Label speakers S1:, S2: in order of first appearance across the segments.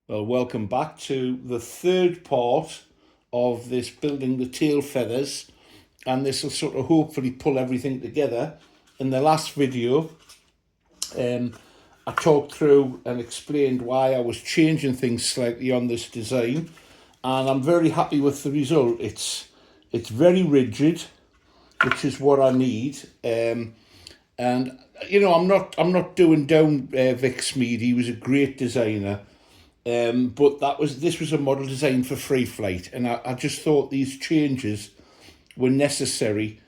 S1: Well, welcome back to the third part of this building the tail feathers, and this will sort of hopefully pull everything together. In the last video, I talked through and explained why I was changing things slightly on this design, and I'm very happy with the result. It's very rigid, which is what I need. And you know, I'm not doing down Vic Smeed. He was a great designer. But this was a model designed for free flight, and I just thought these changes were necessary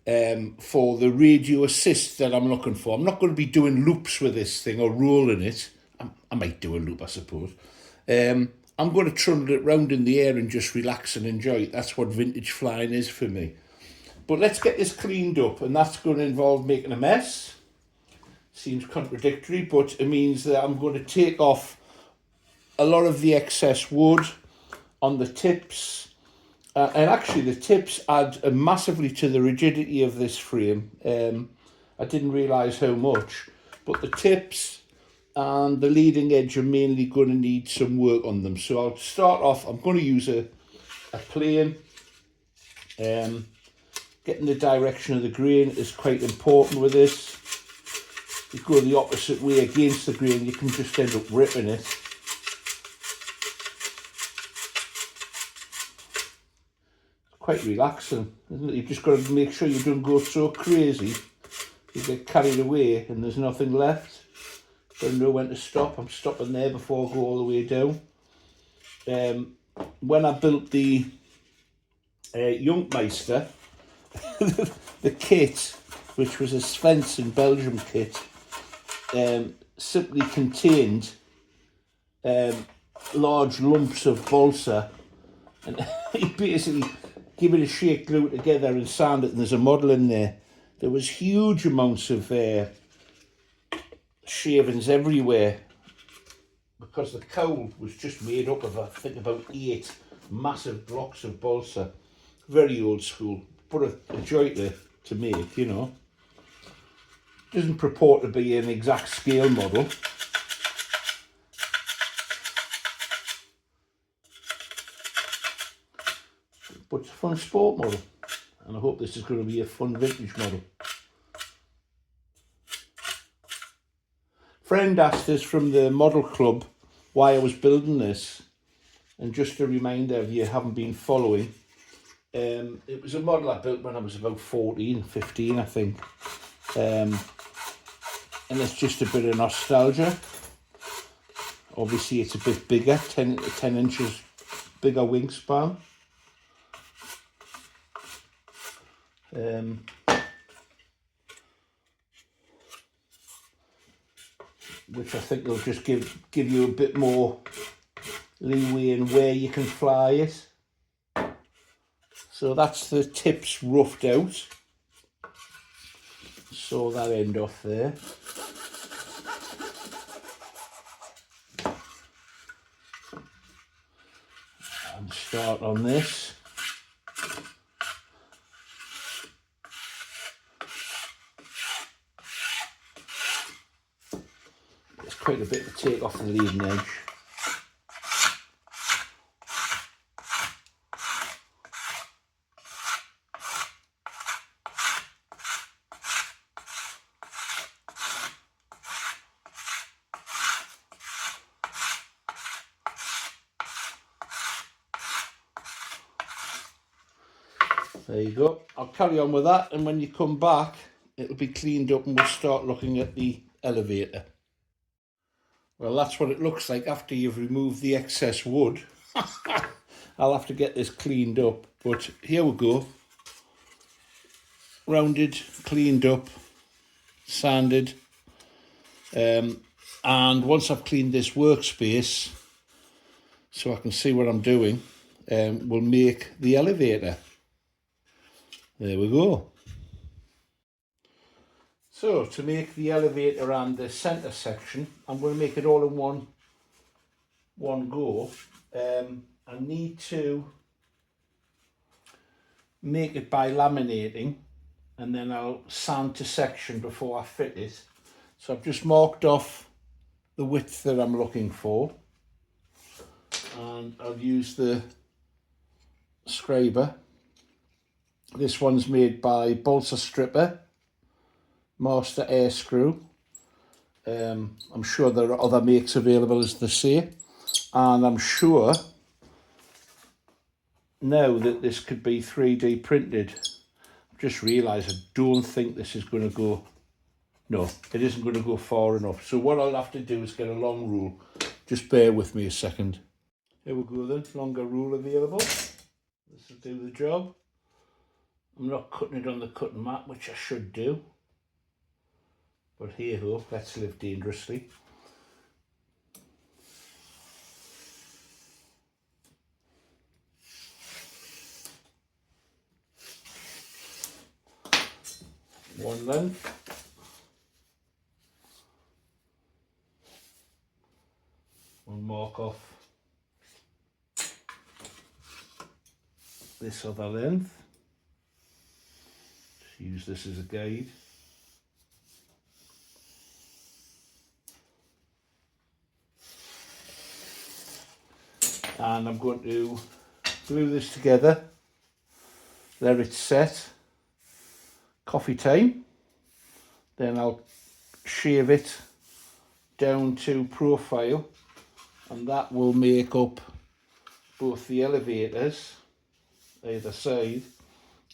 S1: for the radio assist that I'm looking for. I'm not going to be doing loops with this thing or rolling it. I might do a loop, I suppose. I'm going to trundle it round in the air and just relax and enjoy it. That's what vintage flying is for me. But let's get this cleaned up, and that's going to involve making a mess. Seems contradictory, but it means that I'm going to take off a lot of the excess wood on the tips, and actually the tips add massively to the rigidity of this frame. I didn't realise how much, but the tips and the leading edge are mainly going to need some work on them. So I'll start off, I'm going to use a plane. Getting the direction of the grain is quite important with this. If you go the opposite way against the grain, you can just end up ripping it. Quite relaxing, isn't it? You've just got to make sure you don't go so crazy you get carried away and there's nothing left. Got to know when to stop. I'm stopping there before I go all the way down. When I built the Junkmeister, the kit, which was a Svensson Belgium kit, simply contained large lumps of balsa, and he basically give it a shake, glue it together and sand it, and there's a model in there. There was huge amounts of shavings everywhere because the cowl was just made up of, I think, about 8 massive blocks of balsa. Very old school, but a joy to make, you know. Doesn't purport to be an exact scale model. But it's a fun sport model, and I hope this is going to be a fun vintage model. Friend asked us from the model club why I was building this, and just a reminder if you haven't been following, it was a model I built when I was about 15 I think, and it's just a bit of nostalgia. Obviously it's a bit bigger, 10 inches bigger wingspan. Which I think will just give you a bit more leeway in where you can fly it. So that's the tips roughed out. Saw that end off there. And start on this. There's quite a bit to take off the leading edge. There you go. I'll carry on with that, and when you come back, it'll be cleaned up and we'll start looking at the elevator. Well, that's what it looks like after you've removed the excess wood. I'll have to get this cleaned up, but here we go. Rounded, cleaned up, sanded. And once I've cleaned this workspace, so I can see what I'm doing, we'll make the elevator. There we go. So to make the elevator and the centre section, I'm going to make it all in one go. I need to make it by laminating, and then I'll sand to section before I fit it. So I've just marked off the width that I'm looking for. and I'll use the scraper. This one's made by Balsa Stripper, Master Air Screw. I'm sure there are other makes available, as they say, and I'm sure now that this could be 3D printed. I've just realised I don't think this is going to go, no, it isn't going to go far enough. So what I'll have to do is get a long rule. Just bear with me a second. Here we go then, longer rule available. This will do the job. I'm not cutting it on the cutting mat, which I should do. But hey ho, let's live dangerously. One length. We'll mark off this other length. Just use this as a guide. And I'm going to glue this together. There it's set. Coffee time. Then I'll shave it down to profile, and that will make up both the elevators either side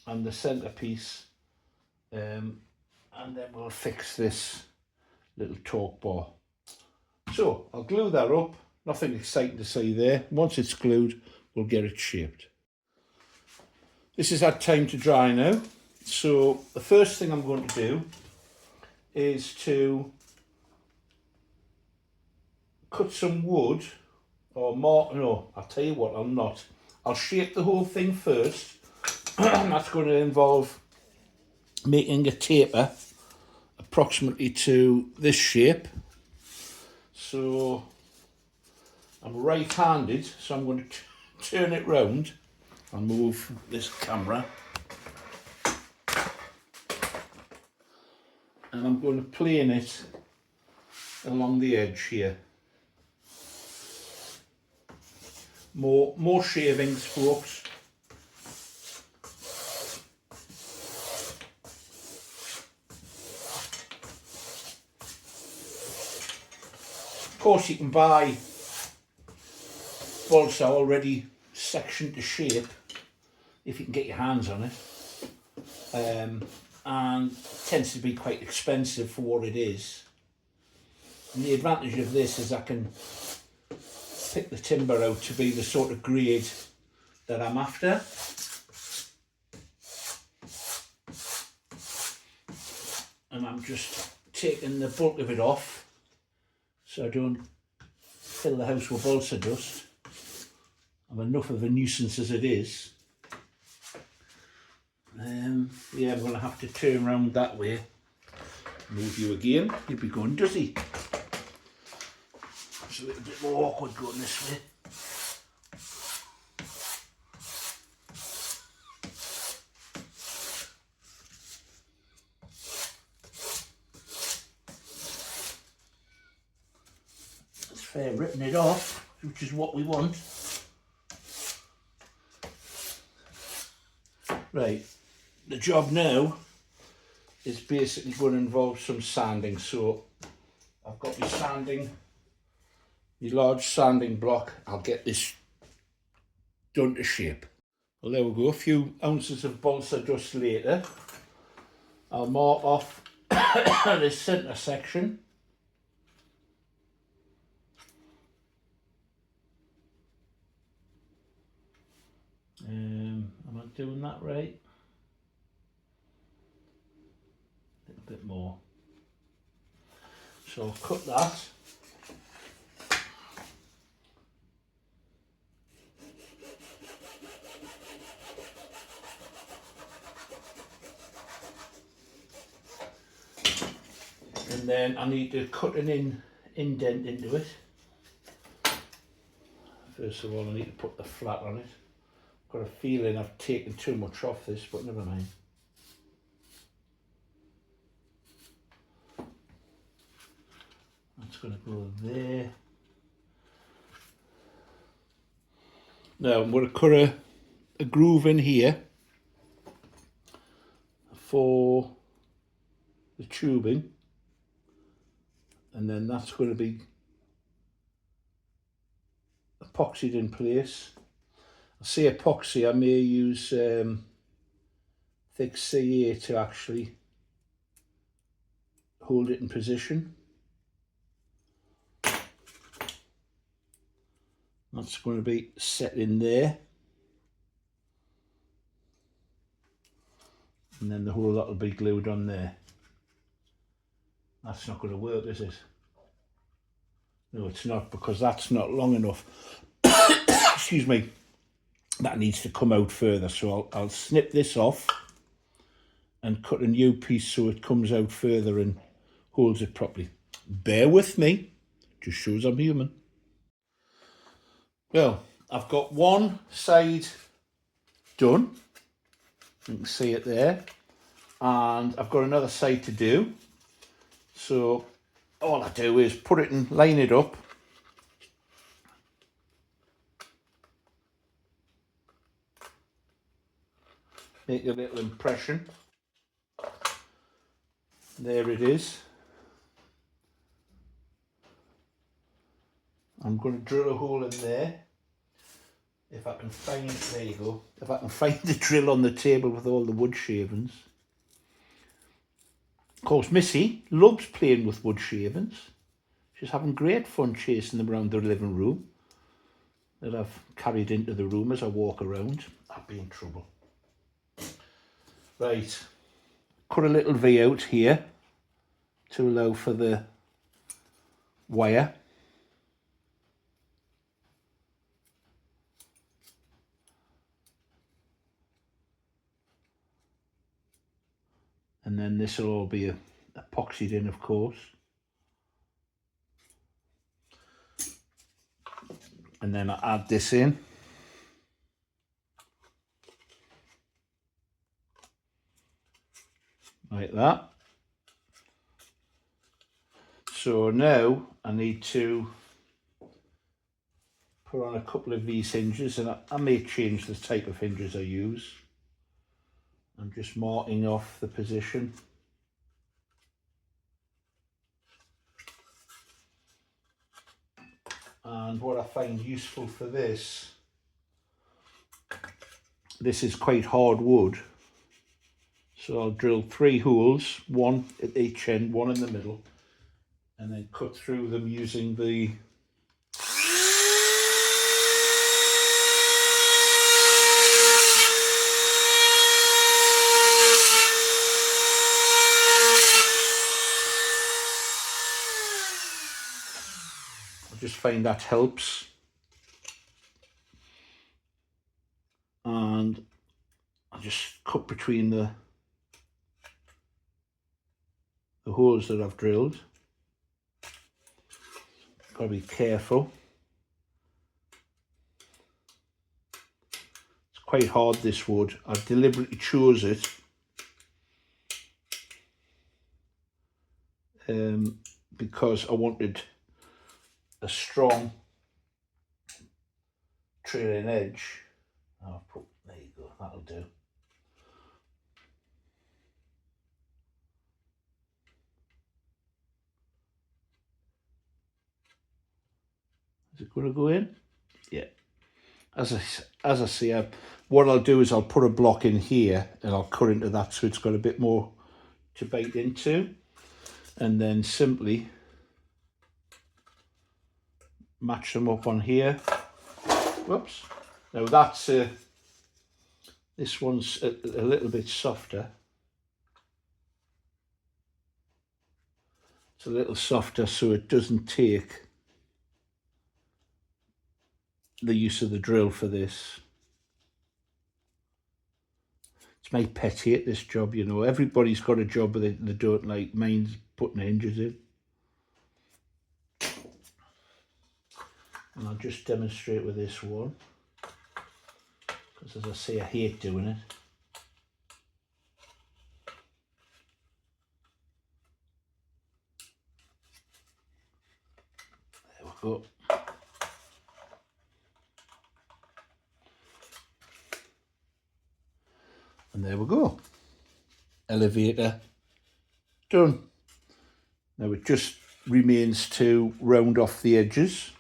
S1: and the centerpiece, and then we'll fix this little torque bar. So I'll glue that up. Nothing exciting to see there. Once it's glued, we'll get it shaped. This has had time to dry now. So the first thing I'm going to do is to cut some wood, or mark, no, I'll tell you what, I'm not. I'll shape the whole thing first. That's going to involve making a taper approximately to this shape. So I'm right-handed, so I'm going to turn it round and move this camera. And I'm going to plane it along the edge here. More shavings, folks. Of course, you can buy balsa already sectioned to shape if you can get your hands on it. And it tends to be quite expensive for what it is. And the advantage of this is I can pick the timber out to be the sort of grade that I'm after. And I'm just taking the bulk of it off so I don't fill the house with balsa dust. I'm enough of a nuisance as it is. Yeah, I'm going to have to turn around that way. Move you again. You'll be going, does he? It's a little bit more awkward going this way. It's fair ripping it off, which is what we want. Right, the job now is basically going to involve some sanding. So I've got my sanding, my large sanding block. I'll get this done to shape. Well, there we go, a few ounces of balsa dust later. I'll mark off this centre section. Am I doing that right? A little bit more. So I'll cut that. And then I need to cut an indent into it. First of all, I need to put the flat on it. Got a feeling I've taken too much off this, but never mind. That's going to go there. Now I'm going to cut a groove in here for the tubing, and then that's going to be epoxied in place. I say epoxy, I may use thick CA to actually hold it in position. That's going to be set in there. And then the whole lot will be glued on there. That's not going to work, is it? No, it's not, because that's not long enough. Excuse me. That needs to come out further. So I'll snip this off and cut a new piece so it comes out further and holds it properly. Bear with me. Just shows I'm human. Well, I've got one side done. You can see it there. And I've got another side to do. So all I do is put it and line it up. Make a little impression. There it is. I'm going to drill a hole in there. If I can find, there you go. If I can find the drill on the table with all the wood shavings. Of course, Missy loves playing with wood shavings. She's having great fun chasing them around the living room that I've carried into the room as I walk around. I'd be in trouble. Right, cut a little V out here to allow for the wire. And then this will all be epoxied in, of course. And then I add this in. Like that. So now I need to put on a couple of these hinges, and I may change the type of hinges I use. I'm just marking off the position. And what I find useful for this is quite hard wood. So I'll drill 3 holes, one at each end, one in the middle, and then cut through them using the I just find that helps. And I just cut between the holes that I've drilled. Got to be careful. It's quite hard, this wood. I deliberately chose it because I wanted a strong trailing edge. There you go, that'll do. Is it going to go in? Yeah. As I say, what I'll do is I'll put a block in here and I'll cut into that so it's got a bit more to bite into, and then simply match them up on here. Whoops. Now that's this one's a little bit softer. It's a little softer so it doesn't take the use of the drill for this. It's my pet hate, this job, you know. Everybody's got a job that they don't like. Mine's putting hinges in. And I'll just demonstrate with this one, because as I say, I hate doing it. There we go. And there we go. Elevator done. Now it just remains to round off the edges.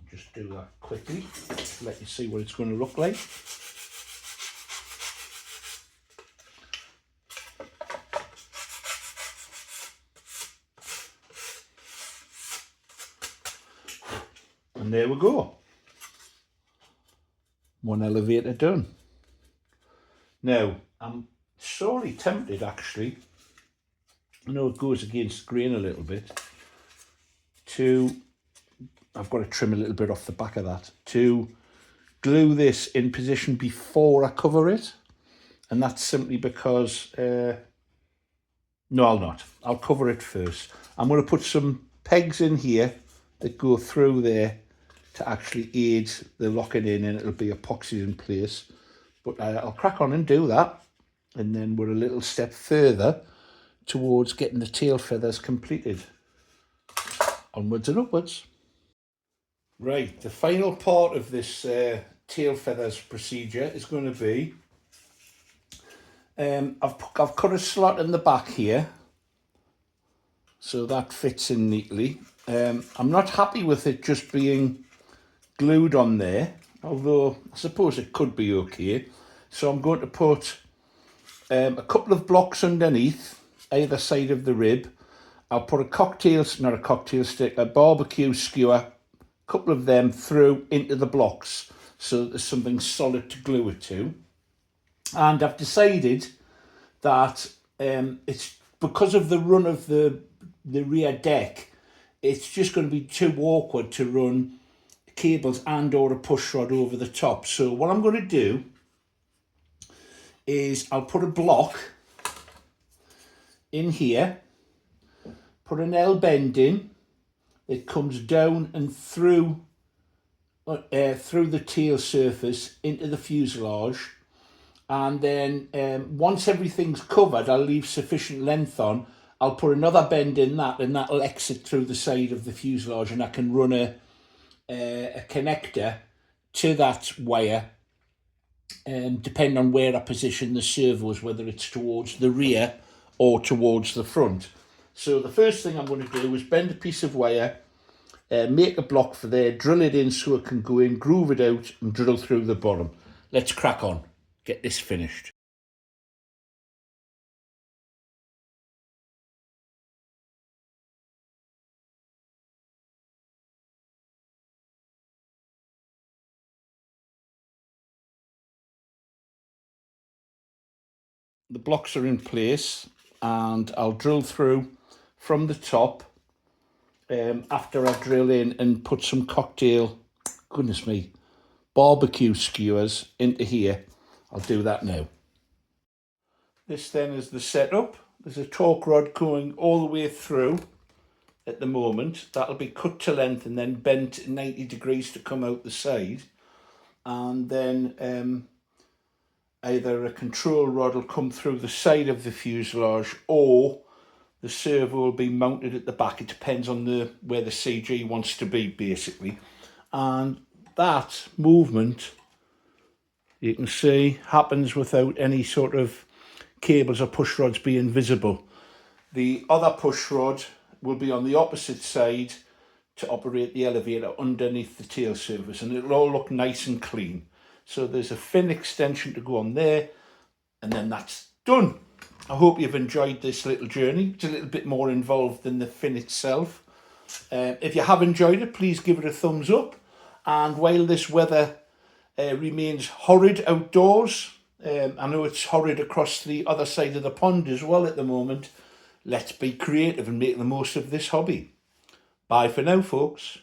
S1: Just do that quickly to let you see what it's going to look like. And there we go. One elevator done. Now, I'm sorely tempted actually, I know it goes against the grain a little bit, I've got to trim a little bit off the back of that, to glue this in position before I cover it. And that's simply because, no, I'll not. I'll cover it first. I'm going to put some pegs in here that go through there to actually aid the locking in, and it'll be epoxied in place. But I'll crack on and do that. And then we're a little step further towards getting the tail feathers completed. Onwards and upwards. Right, the final part of this tail feathers procedure is going to be, I've cut a slot in the back here, so that fits in neatly. I'm not happy with it just being glued on there, although I suppose it could be okay. So I'm going to put a couple of blocks underneath either side of the rib. I'll put a barbecue skewer, a couple of them through into the blocks so that there's something solid to glue it to. And I've decided that it's because of the run of the rear deck, it's just going to be too awkward to run cables and or a push rod over the top. So what I'm going to do is I'll put a block in here, put an L bend in, it comes down and through the tail surface into the fuselage, and then once everything's covered, I'll leave sufficient length on. I'll put another bend in that, and that'll exit through the side of the fuselage, and I can run a connector to that wire, depending on where I position the servos, whether it's towards the rear or towards the front. So the first thing I'm going to do is bend a piece of wire, make a block for there, drill it in so it can go in, groove it out and drill through the bottom. Let's crack on, get this finished. The blocks are in place and I'll drill through from the top after I drill in and put some barbecue skewers into here. I'll do that now. This then is the setup. There's a torque rod going all the way through at the moment. That'll be cut to length and then bent 90 degrees to come out the side. And then either a control rod will come through the side of the fuselage or the servo will be mounted at the back. It depends on where the CG wants to be, basically. And that movement, you can see, happens without any sort of cables or push rods being visible. The other push rod will be on the opposite side to operate the elevator underneath the tail surface, and it'll all look nice and clean. So there's a fin extension to go on there, and then that's done. I hope you've enjoyed this little journey. It's a little bit more involved than the fin itself. If you have enjoyed it, please give it a thumbs up. And while this weather remains horrid outdoors, I know it's horrid across the other side of the pond as well at the moment, let's be creative and make the most of this hobby. Bye for now, folks.